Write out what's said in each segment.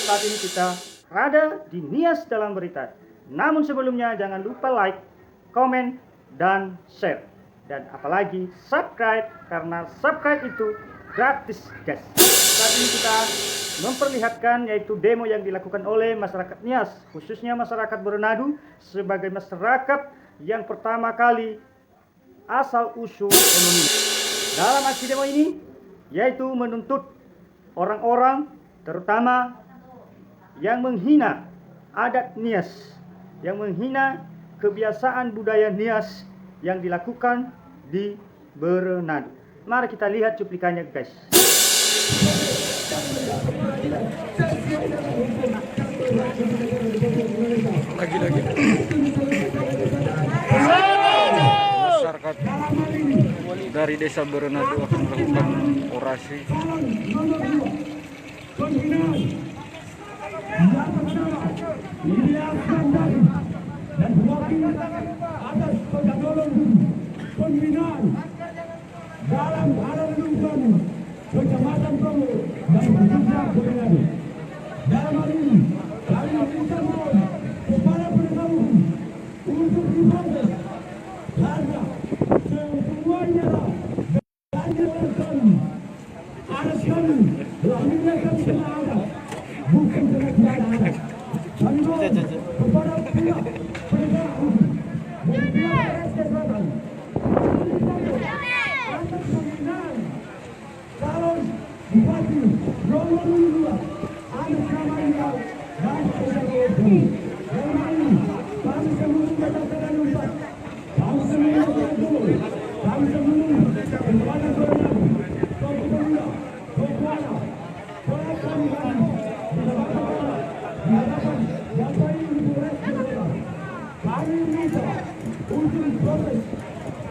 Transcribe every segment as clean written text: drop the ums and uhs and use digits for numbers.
saat ini kita berada di Nias dalam berita. Namun sebelumnya jangan lupa like, komen, dan share. Dan apalagi subscribe, karena subscribe itu gratis guys. Saat ini kita memperlihatkan yaitu demo yang dilakukan oleh masyarakat Nias, khususnya masyarakat Berenadu sebagai masyarakat yang pertama kali asal usul ekonomi. Dalam aksi demo ini yaitu menuntut orang-orang terutama yang menghina adat Nias, yang menghina kebiasaan budaya Nias yang dilakukan di Berenadu. Mari kita lihat cuplikannya guys. Lagi-lagi masyarakat dari desa Berenadu akan melakukan orasi. Dan mewakili atas pengaduan pembinaan dalam hal lingkungan Kecamatan Progo dan Desa Berenadu. Dalam hal ini kami meminta mohon kepada penegak hukum untuk diproses harga semuanya lanjutkan kami. Anak kami lahirnya kami kena ada, bukan kena tidak ada. Kami mohon kepada pihak penegak hukum dan pihak kesehatan atas pembinaan calon bupati Romo Lula atas nama Indah dan penegak hukum. Dalam hal ini kami sebelum katakan empat, kami sebelum katakan kami sebelum kepada Berenadu, Tokopemuda, Tokoana, Tokoan kami dihadapan Bapak Ibu Presiden. Kami minta untuk proses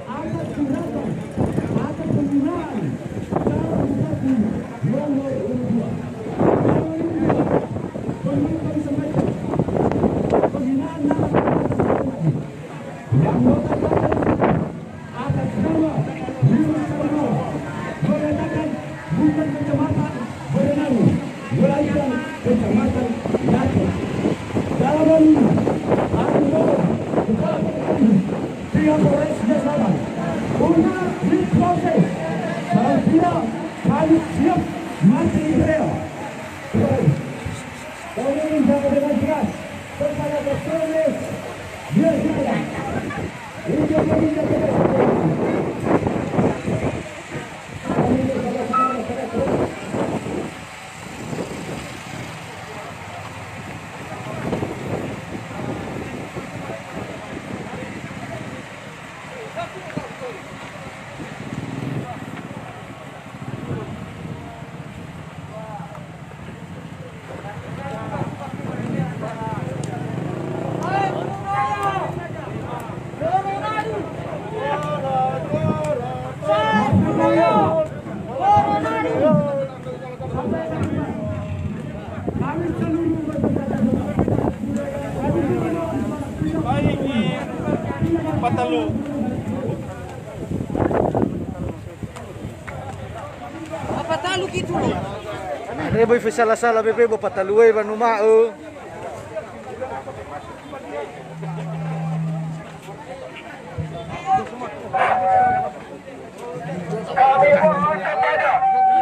atas tindakan atas penggunaan calon bupati nomor 2. Kalau ini perlu kami sampaikan penggunaan nama yang notabene atas nama Lima Sarno mengatakan bukan kecamatan Berenadu, melainkan kecamatan Yates. Dalam hal ini kami mohon kepada pihak Polres Selatan untuk diproses. Kalau tidak, kami siap mati di rel. Kami minta dengan keras kepada Polres Selatan untuk meminta kepada Patalu. Apa talu gitu loh? Ada boy salah-salah bebe bo pataluwe banuma o. kami mohon kepada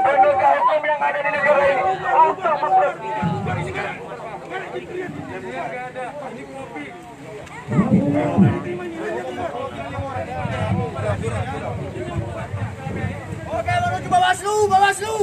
penegak hukum yang ada di negara ini untuk Oke, menuju Bawaslu, Bawaslu.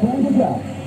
Selanjutnya